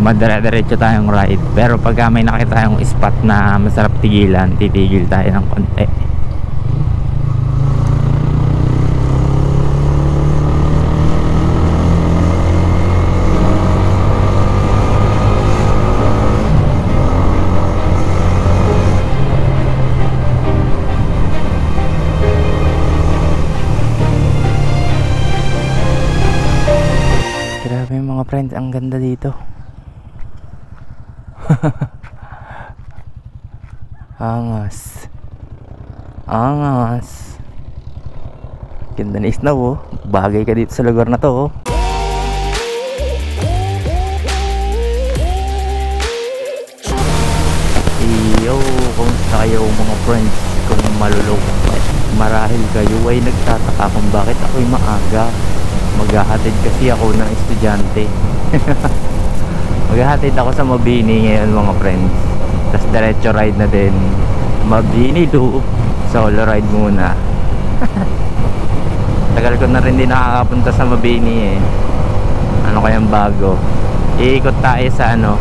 madire-diretso tayong ride. Pero pagka may nakita tayong spot na masarap tigilan, titigil tayo ng konti. Grabe mga friends, ang ganda dito. Angas. Angas. Ganda ni Snow oh. Bagay ka dito sa lugar na to oh. Yo, kumusta kayo mga friends? Kung malulungkot marahil kayo ay nagtataka kung bakit ako'y maaga. Maghahatid kasi ako ng estudyante. Maghahatid ako sa Mabini ngayon mga friends. Tapos diretso ride na din Mabini Loop. Solo ride muna. Tagal ko na rin din nakakapunta sa Mabini eh. Ano kayang bago? Iikot tayo sa ano,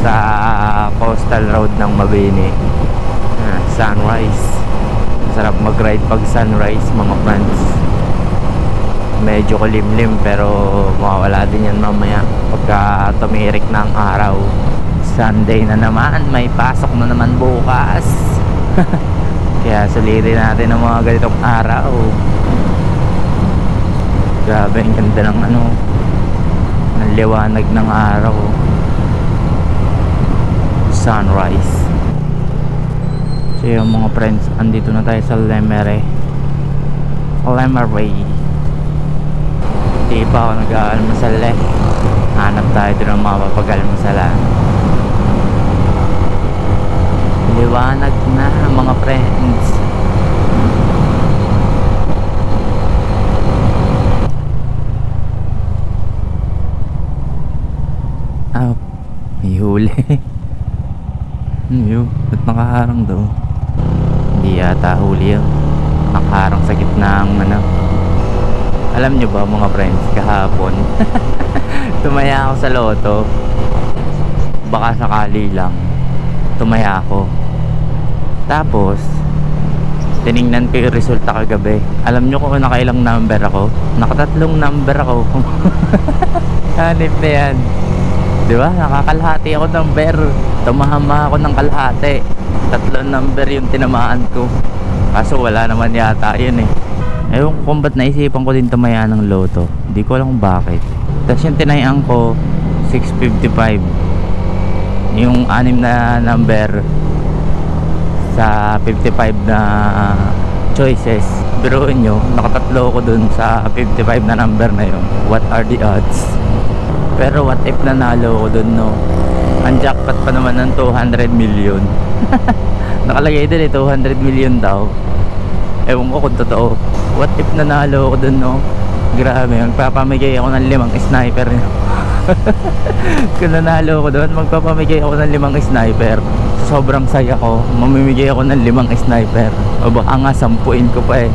sa coastal road ng Mabini. Sunrise. Masarap mag-ride pag sunrise mga friends. Medyo kulimlim pero mawawala din yan mamaya pagka tumirik na ang araw. Sunday na naman, may pasok na naman bukas. Kaya sulitin natin ang mga ganitong araw. Grabe, ang ganda ng ano, ng liwanag ng araw. Sunrise. So yung mga friends, andito na tayo sa Lemery. Di pa ako nag-aalmusal eh. Hanap tayo doon ng mapapag-almusalan. Liwanag na mga friends. Ah, may huli. Yun, ba't nakaharang daw? Hindi yata huli yun. Nakaharang sa gitna ng ano. Alam nyo ba mga friends, kahapon tumaya ako sa loto. Baka sakali lang tumaya ako. Tapos tiningnan ko yung resulta kagabi. Alam nyo kung nakailang number ako? Nakatatlong number ako. Hanip na yan. Diba? Nakakalahati ako number. Tumahama ako ng kalahati. 3 number yung tinamaan ko. Kaso wala naman yata yun eh. Ewan ko kung ba't naisipan ko din tumaya ng loto. Hindi ko alam kung bakit. Tapos yung tinayaan ko 655. Yung 6 na number sa 55 na choices. Biruin nyo, nakatatlo ko dun sa 55 na number na yun. What are the odds? Pero what if nanalo ko dun, no? Ang jackpot pa naman ng 200 million. Nakalagay din eh, 200 million daw. Ewan ko kung totoo. What if nanalo ako dun, no? Grabe, magpapamigay ako ng 5 sniper. Kung nanalo ako dun, magpapamigay ako ng 5 sniper. Sobrang saya ko, mamimigay ako ng 5 sniper. O baka nga 10 ko pa eh.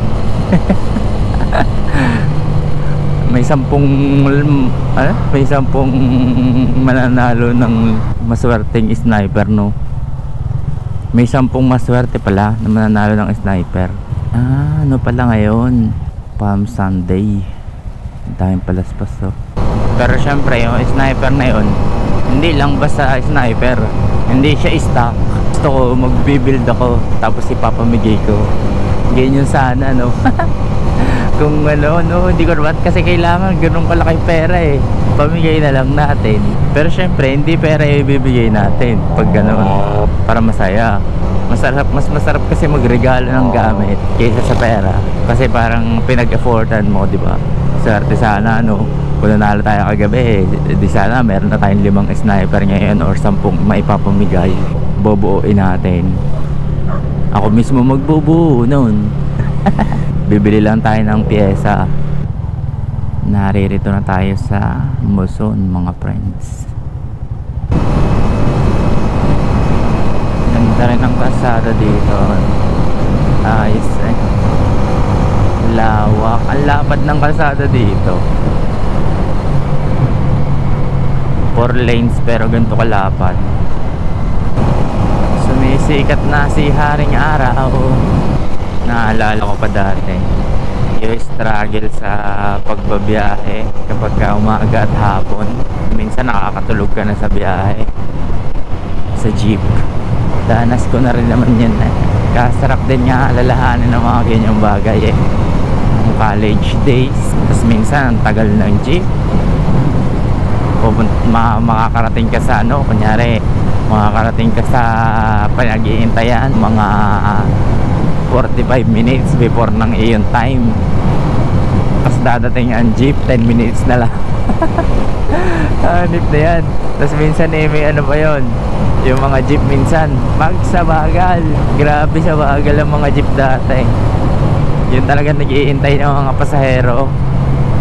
May 10 may 10 mananalo ng maswerteng sniper, no? May 10 maswerte pala na mananalo ng sniper. Ano pala ngayon? Palm Sunday. Daming palaspas oh. Pero syempre yung sniper na yun, hindi lang basta sniper. Hindi siya stock. Gusto ko magbibuild ako, tapos ipapamigay ko. Ganyan sana, no? Kung ano, no, hindi ko naman kasi kailangan ganun kalaki pera eh. Pamigay na lang natin. Pero syempre hindi pera yung ibibigay natin pag ganoon, para masaya. Mas masarap kasi magregalo ng gamit kaysa sa pera. Kasi parang pinag-effortan mo, di ba? Swerte sana, no? Kung nanalo tayo kagabi, di sana meron na tayong 5 sniper ngayon or 10 maipapamigay. Bobuoin natin. Ako mismo magbubuo noon. Bibili lang tayo ng pyesa. Naririto na tayo sa Muson mga friends. Ganda rin ang kalsada dito. Ayos eh. Lawak. Ang lapad ng kalsada dito. 4 lanes pero ganito kalapad. Sumisikat na si Haring Araw. Naalala ko pa dati yung struggle sa pagbabiyahe kapag umaga at hapon. Minsan nakakatulog ka na sa biyahe sa jeep. Danas ko na rin naman yun eh. Kasarap din nga alalahanin ng mga ganyang bagay eh. College days, tapos minsan ang tagal ng jeep. Makakarating ka sa ano, kunyari makakarating ka sa pinag-iintayan mga 45 minutes before ng iyong time, tapos dadating ang jeep 10 minutes na lang. Hanip na yan. Tapos minsan eh may ano pa yun, yung mga jeep minsan magsabagal. Grabe sa bagal ang mga jeep dati. Yun talaga nag-iintay ng mga pasahero.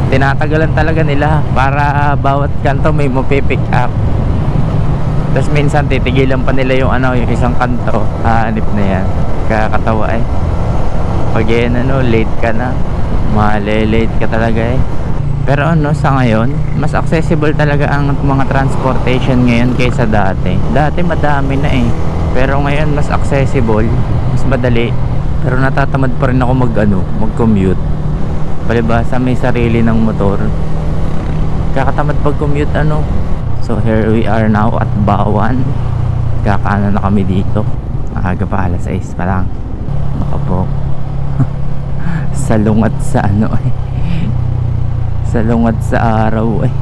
Tinatagalan talaga nila para bawat kanto may mapipick up. Tapos minsan titigilan pa nila yung ano, yung isang kanto. Hanip na yan. Kakatawa eh. Pag yan ano, late ka na, malilate ka talaga eh. Pero ano, sa ngayon mas accessible talaga ang mga transportation ngayon kaysa dati. Dati madami na eh, pero ngayon mas accessible, mas madali. Pero natatamad pa rin ako mag-commute. Palibhasa may sarili ng motor, kakatamad pag-commute ano. So here we are now at Bawan. Kakano na kami dito. Aga pa, alas 6 pa lang. Nakapok. Salungat sa ano eh. Salungat sa araw eh.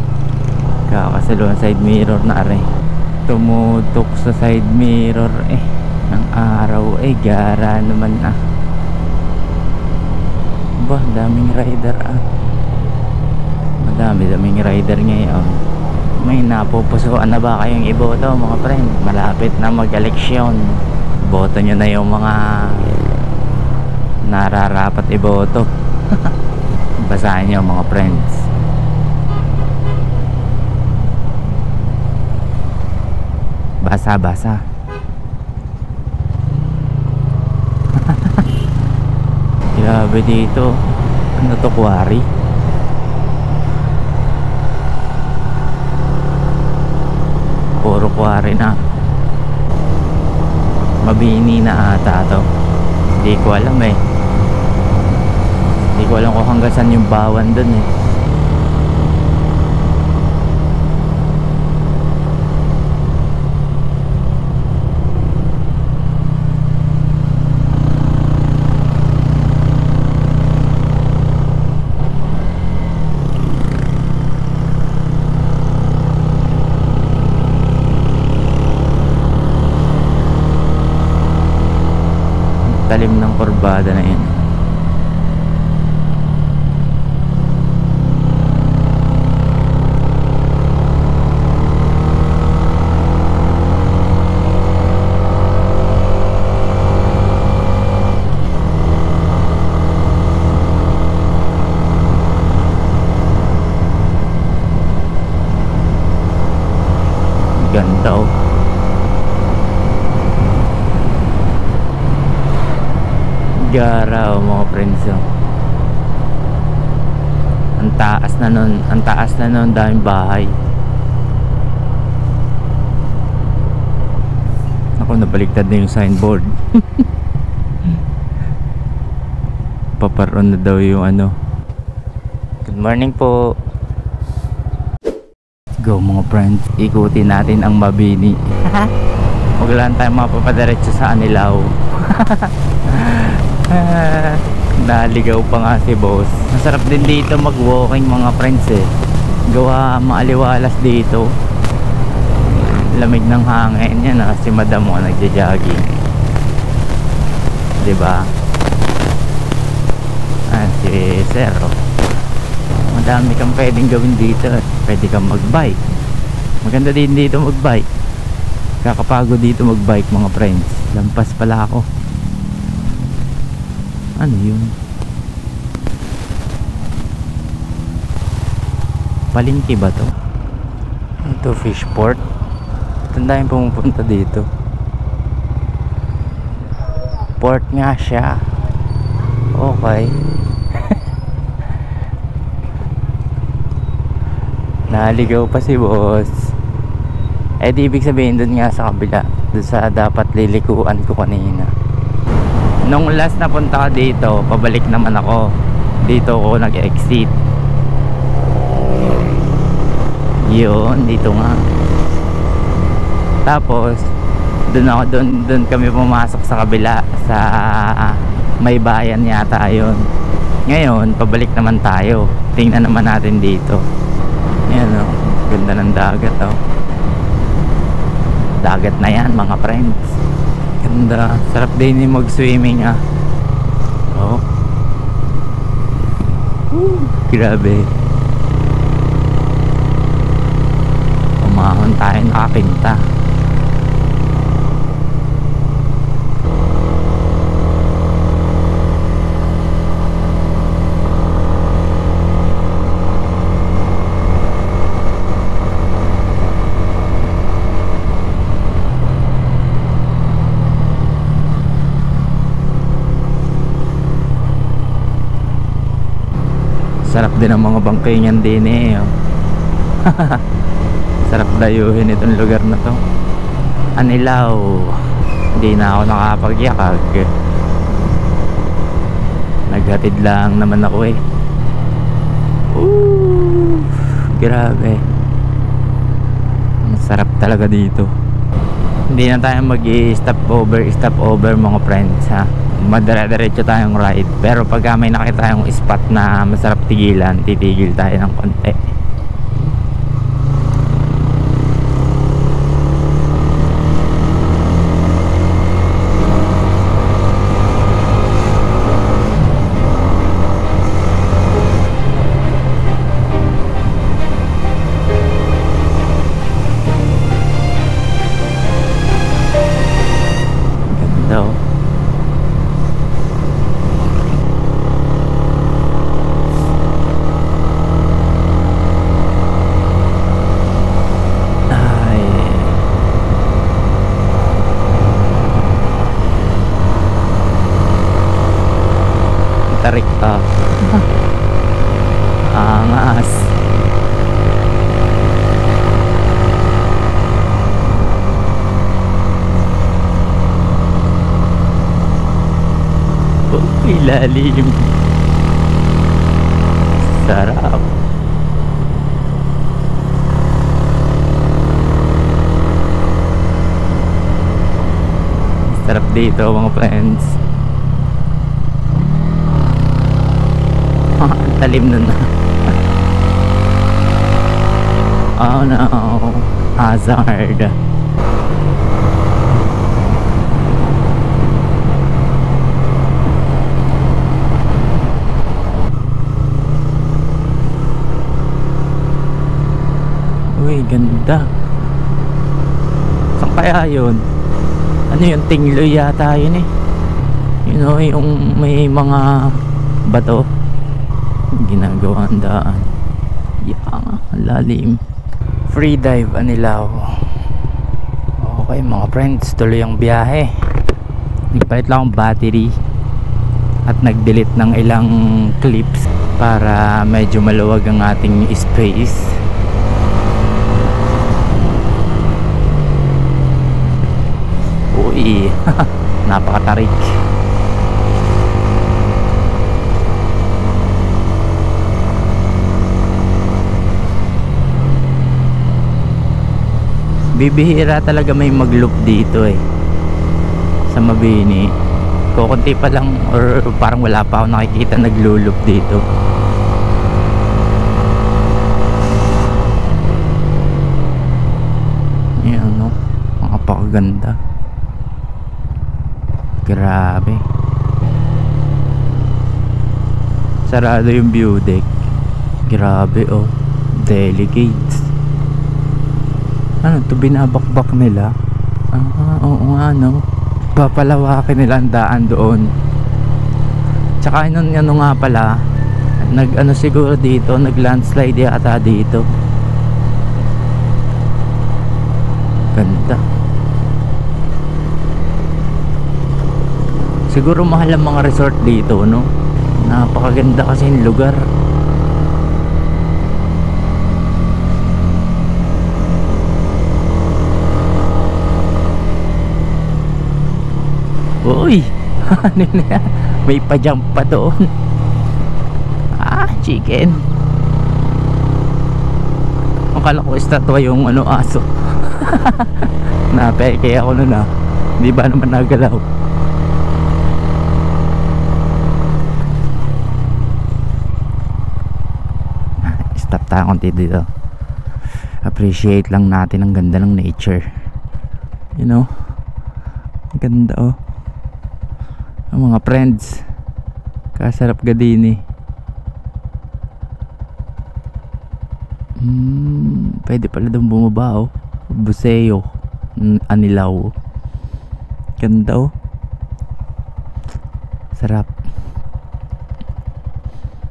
Kakasalungat side mirror na are. Tumutok sa side mirror eh ng araw eh. Gara naman ah. Ba, daming rider ah. Daming rider ngayon. May napupusuan na ba kayong iboto mga friend? Malapit na mag-eleksyon. Boto nyo na yung mga nararapat iboto. Basahin nyo mga friends. Basa. Grabe dito. Ano to, quarry? Puro quarry na. Mabini na ata to. Hindi ko alam eh. Hindi ko alam kung hanggang saan yung Bawan dun eh. Talim ng kurbada na yun. Ganda oh. Gara oh mga friends oh. Ang taas na nun, daming bahay. Ako, nabaliktad na yung signboard. Paparon na daw yung ano. Good morning po. Go mga friends, ikutin natin ang Mabini. Huwag lang tayo mapapadiretso sa Anilao. Naligaw pa nga si boss. Masarap din dito mag-walking mga friends eh. Gawa maaliwalas dito. Lamig ng hangin yan ah. Si madam mo nagja-jogging. Diba? Si sir oh. Madami kang pwedeng gawin dito. Pwede kang mag-bike. Maganda din dito mag-bike. Kakapagod dito mag-bike mga friends. Lampas pala ako. Ano yun? Palengke ba to? Ito Fishport. Tandaan pumupunta dito. Port nga siya. Okay. Naligaw pa si boss. Eh di ibig sabihin dun nga sa kabila, dun sa dapat lilikuan ko kanina. Nung last na punta ka dito, pabalik naman ako. Dito ako nag-exit. Yun, dito nga. Tapos doon kami pumasok sa kabila, sa may bayan yata yun. Ngayon pabalik naman tayo, tingnan naman natin dito. Yan o, ganda ng dagat o. Dagat na yan mga friends, ganda, sarap din yung mag swimming ah. Oh, grabe. Umahon tayo, nakapinta. Sarap din ang mga bangkay niyan din eh. Sarap dayuhin itong lugar na to. Anilaw. Hindi na ako nakapagyakag. Naghatid lang naman ako eh. Grabe. Ang sarap talaga dito. Hindi na tayo mag-stop over mga friends ha. Madire-diretso tayong ride. Pero pagka may nakita tayong spot na masarap tigilan, titigil tayo ng konti. Ganda oh. Tarik ka. Angas. Ilalim. Sarap. Sarap dito mga friends. Talim nun. Oh no, hazard. Uy, ganda. Saan kaya yun? Ano yun? Tingloy yata yun eh. You know, yung may mga bato ginagawa ang daan. Yang lalim. Free dive Anilaw. Okay mga friends, tuloy ang biyahe. Nagpalit lang ang battery at nag-delete ng ilang clips para medyo maluwag ang ating space. Uy, napakatarik. Bibihira talaga may mag-loop dito eh sa Mabini. Kukunti pa lang or parang wala pa ako nakikita naglo-loop dito. Yan no, napakaganda. Grabe. Sarado yung view deck. Grabe oh, delicate. Ano to, binabakbak nila? Oo nga no, papalawakin nila ang daan doon. Tsaka ano nga pala, nag-ano siguro dito, nag-landslide yata dito. Ganda. Siguro mahal ang mga resort dito no. Napakaganda kasi yung lugar. Uy, ano na yan? May pa-jump pa doon. Chicken. Akala ko estatwa yung aso. Napeke ako nun Di ba naman nagalaw? Stop tayo konti dito. Appreciate lang natin ang ganda ng nature. You know? Ganda ang mga friends. Kasarap gadini. Pwede pala doon bumaba Buceo Anilaw. Ganda sarap.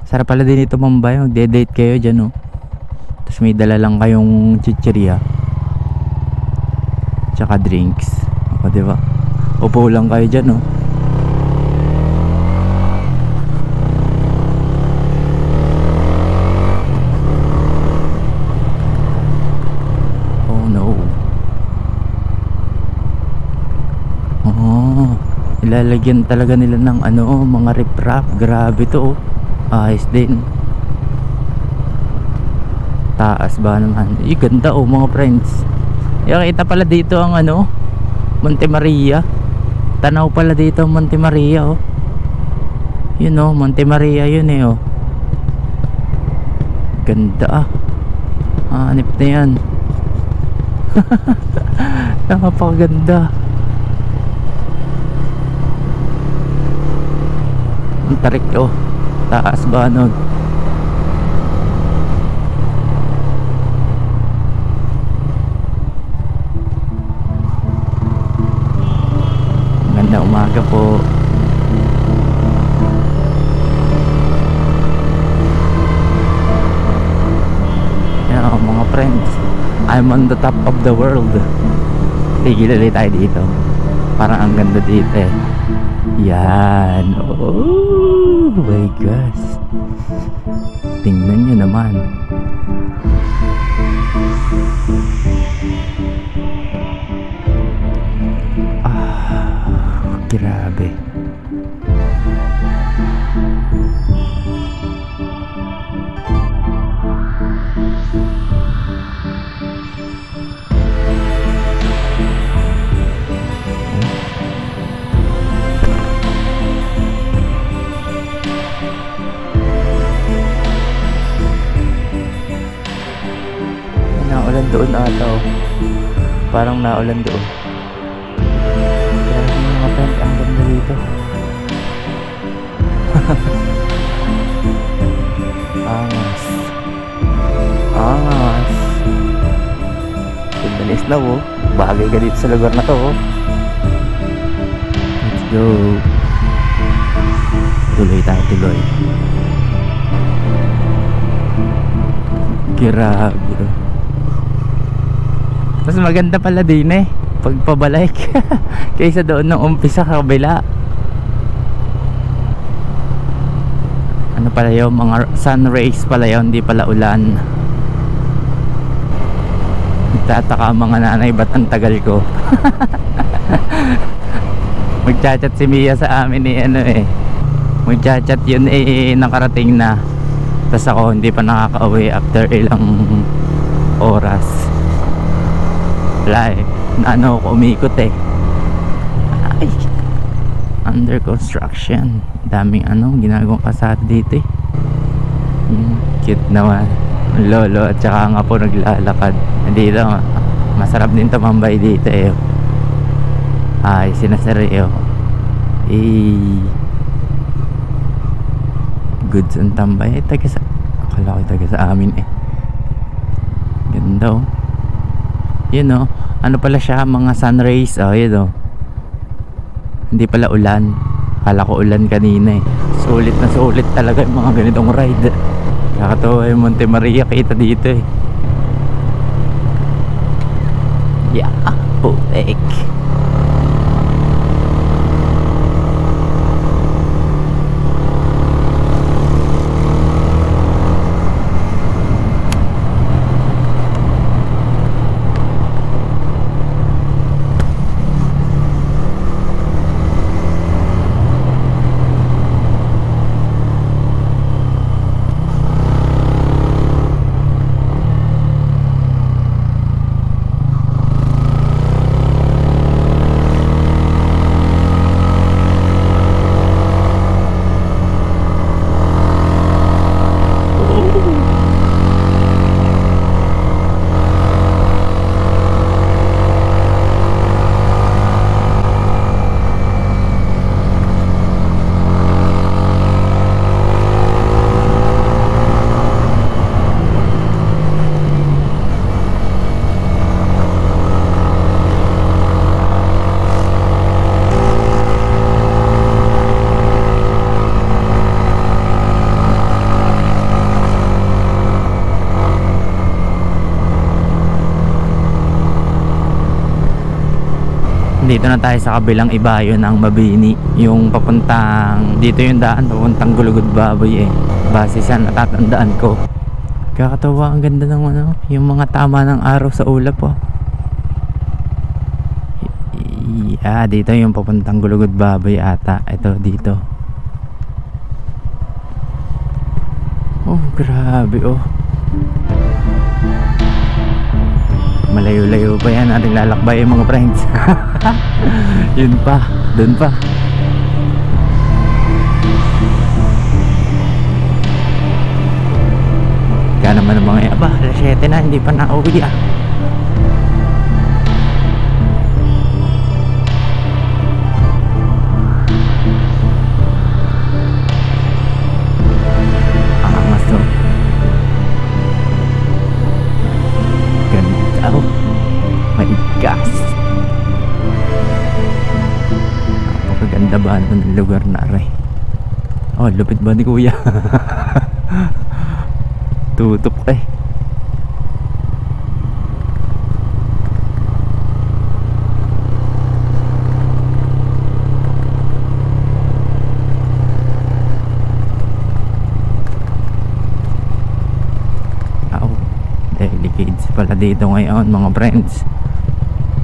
Sarap pala din ito Mambay. Magde-date kayo dyan tapos may dala lang kayong chichirya tsaka drinks. Diba? Upo lang kayo dyan ilalagyan talaga nila ng mga riprap. Grabe to ayos din. Taas ba naman. Ganda mga friends. Kita pala dito ang Monte Maria. Tanaw pala dito ang Monte Maria yun Monte Maria yun ganda hanip na yan. Napakaganda. Ang tarik taas ba ganda umaga po. Yan mga friends, I'm on the top of the world. Tigil ulit tayo dito. Parang ang ganda dito Yan. Oh my gosh. Tingnan nyo naman. Grabe. Naulan doon parang naulan doon. Grabe mga friend, ang ganda dito. Angas Pindalis na bagay ka dito sa lugar na to Let's go. Tuloy tayo, tuloy. Grabe. Mas maganda pala din pagpabalik kaysa doon ng umpisa kabila. Ano pala yung mga sun rays pala yun, hindi pala ulan. Nagtataka ang mga nanay, ba't ang tagal ko? Magchat-chat si Mia sa amin magchat-chat yun nakarating na. Tapos ako hindi pa nakaka-uwi after ilang oras. Wala na ako umikot Ay, under construction. Daming ginagawang kasat dito cute naman lolo at saka nga po naglalakad dito. Masarap din tumambay dito ay sinasari goods ang tambay akala ko taga sa amin ganda yun ano pala siya, mga sun rays yun hindi pala ulan. Akala ko ulan kanina sulit na sulit talaga yung mga ganitong ride. Nakatawa yung Monte Maria kita dito yeah, putek. Dito na tayo sa kabilang ibayo ng Mabini. Yung papuntang, dito yung daan, papuntang Gulugod Baboy eh. Base sa natatandaan ko. Kakatawa, ang ganda ng ano, yung mga tama ng araw sa ulap oh. Yeah, dito yung papuntang Gulugod Baboy ata. Ito dito. Oh, grabe oh. Malayo-layo pa yan ating lalakbay yung mga friends. Yun pa, dun pa. Kaya naman ang mga aba, alas 7 na, hindi pa nauwi ah. Angas oh. Ganda oh. My gosh. Napakaganda ba ng lugar na aray. Oh, lupit ba ni kuya? Tutok eh. Delicades pala dito ngayon mga friends.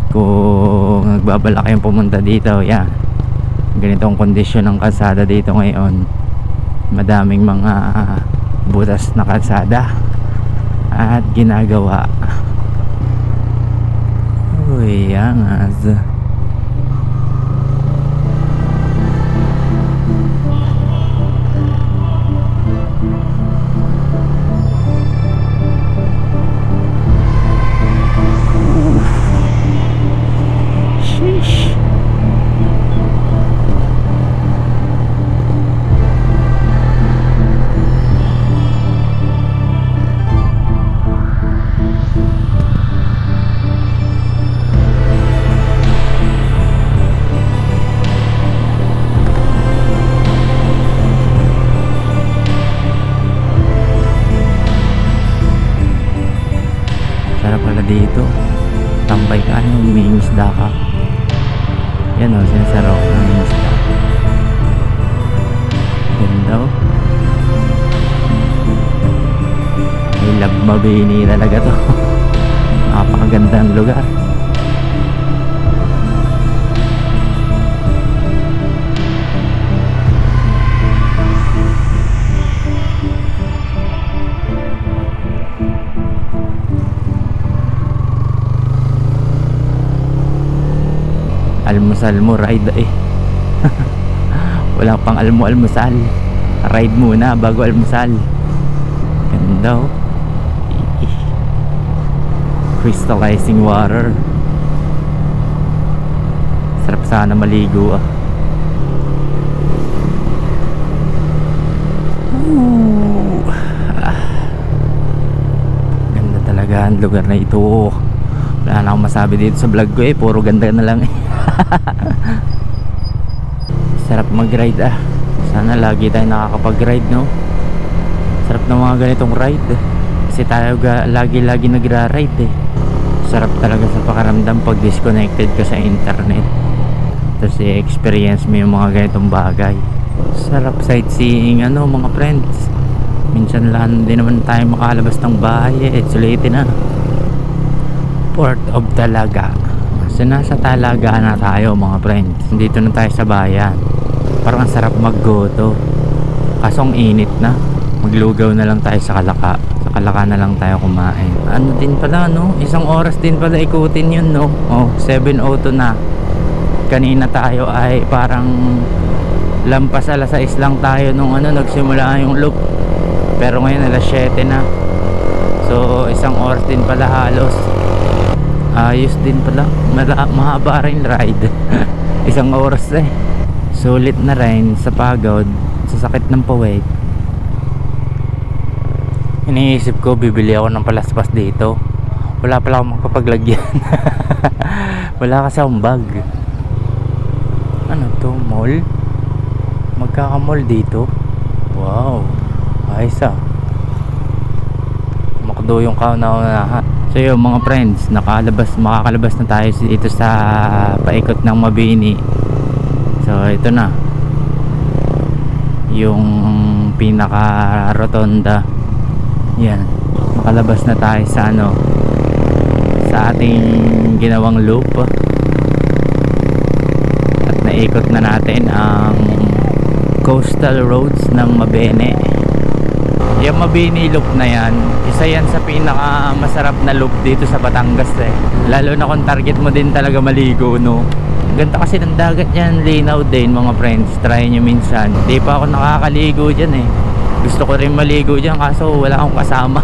Kung nagbabalak kayong pumunta dito, yan, ganitong kondisyon ng kalsada dito ngayon. Madaming mga butas na kalsada at ginagawa. Uy, angas. Sheesh. Sarap pala dito. Tambay ka, umiingisda ka. Yan o, sinasaraw ng umiingisda. Ganda o. I love Mabini talaga to. Napakagandang lugar. Almusal mo, ride eh. Wala pang almusal. Ride muna bago almusal. Ganda oh. Crystallizing water. Sarap sana maligo ah. Ganda talaga ang lugar na ito. Wala na akong masabi dito sa vlog ko eh. Puro ganda na lang eh. Sarap mag-ride ah. Sana lagi tayo nakakapag-ride no. Sarap ng mga ganitong ride kasi tayo lagi nagra-ride eh. Sarap talaga sa pakaramdam pag disconnected ka sa internet, tapos i-experience mo yung mga ganitong bagay. Sarap sightseeing ano mga friends. Minsan lang din naman tayo makalabas ng bahay eh. Sulitin na. Port of Talaga. So nasa Talaga na tayo mga friends. Dito na tayo sa bayan. Parang ang sarap maggoto. Kaso ang init na. Maglugaw na lang tayo sa Kalaka. Sa Kalaka na lang tayo kumain. Ano din pala no? Isang oras din pala ikutin yun no? Oh, 7:02 na. Kanina tayo ay parang lampas alas 6 lang tayo nung ano nagsimula yung loop. Pero ngayon alas 7 na. So isang oras din pala halos. Ayos din pala. Mahaba rin ride. Isang oras eh. Sulit na rin sa pagod, sa sakit ng pawid. Iniisip ko bibili ako ng palaspas dito. Wala pala akong magpapaglagyan. Wala kasi akong bag. Ano to? Mall? Magkaka-mall dito. Wow, ayos ah. Makdo yung kauna-unahan. So yun mga friends, makakalabas na tayo dito sa paikot ng Mabini. So ito na yung pinaka rotonda. Yan, makalabas na tayo sa sa ating ginawang loop. At naikot na natin ang coastal roads ng Mabini. Yung Mabini loop na yan, isa yan sa pinaka masarap na loop dito sa Batangas lalo na kung target mo din talaga maligo, no? Ganda kasi ng dagat yan, linaw din mga friends. Try nyo minsan. Di pa ako nakakaligo dyan gusto ko rin maligo dyan kaso wala akong kasama.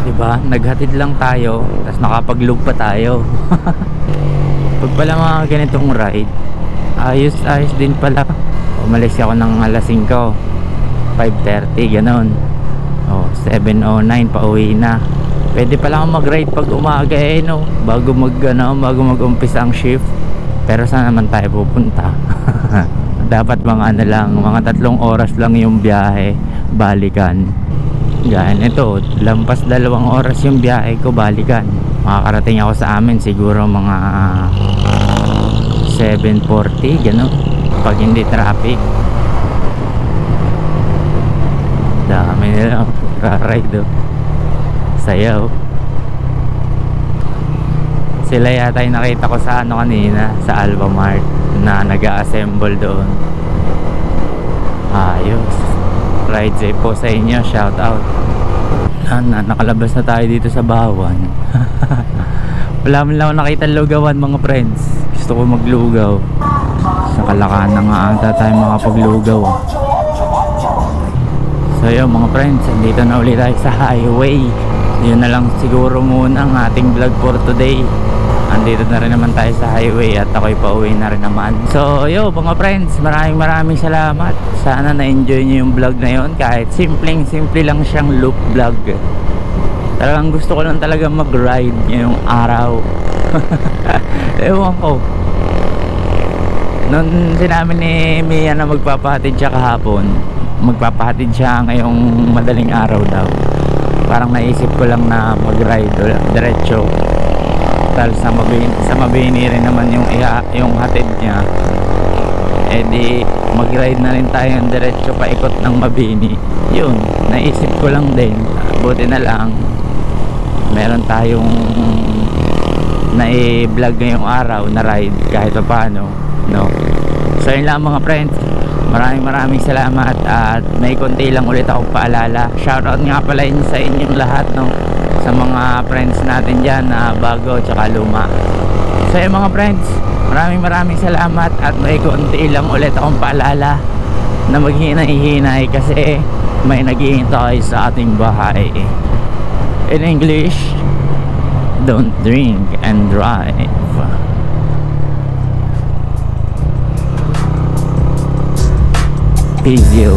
Diba? Naghatid lang tayo tapos nakapag-loop pa tayo. Pag pala mga ganitong ride, ayos din pala. Umalis ako ng alas 5, 5:30 ganon. 7:09 pa uwi na. Pwede pala akong mag-ride pag umaga no, bago mag-umpisa ang shift. Pero saan naman tayo pupunta? Dapat mga mga 3 oras lang yung biyahe balikan. Yan, ito lampas 2 oras yung biyahe ko balikan. Makakarating ako sa amin siguro mga 7:40 gano'n pag hindi traffic. Dami nila ride sayaw. Sila yata yung nakita ko sa kanina sa Alphamart na nag-a-assemble doon. Ayos, ride safe po sa inyo, shout out. Nakalabas na tayo dito sa Bawan. Wala man lang ako nakita lugawan mga friends. Gusto ko maglugaw. Sa Kalakanan na nga ata tayo makapaglugaw. So yun mga friends, dito na ulit tayo sa highway. Yun na lang siguro muna ang ating vlog for today. Andito na rin naman tayo sa highway at ako'y pauwi na rin naman. So yo mga friends, maraming salamat. Sana na-enjoy nyo yung vlog na yun. Kahit simple lang siyang loop vlog. Talagang gusto ko lang talaga mag-ride ngayong araw. Ewan ko, nung sinabi ni Mia na magpapahatid siya kahapon, magpapahatid siya ngayong madaling araw daw, parang naisip ko lang na mag-ride diretso. Dahil sa Mabini rin naman yung hatid niya, di mag-ride na rin tayo ng diretso paikot ng Mabini. Yun, naisip ko lang din. Buti na lang meron tayong na-vlog ngayong araw na ride kahit pa paano, no? So yun lang mga friends, maraming salamat. At may konti lang ulit akong paalala. Shoutout nga pala yun sa inyong lahat, no? Sa mga friends natin dyan na bago tsaka luma. So yun mga friends, maraming salamat. At may konti lang ulit akong paalala na maghinay-hinay kasi may naghihintay sa ating bahay. In English, don't drink and drive. Peace you.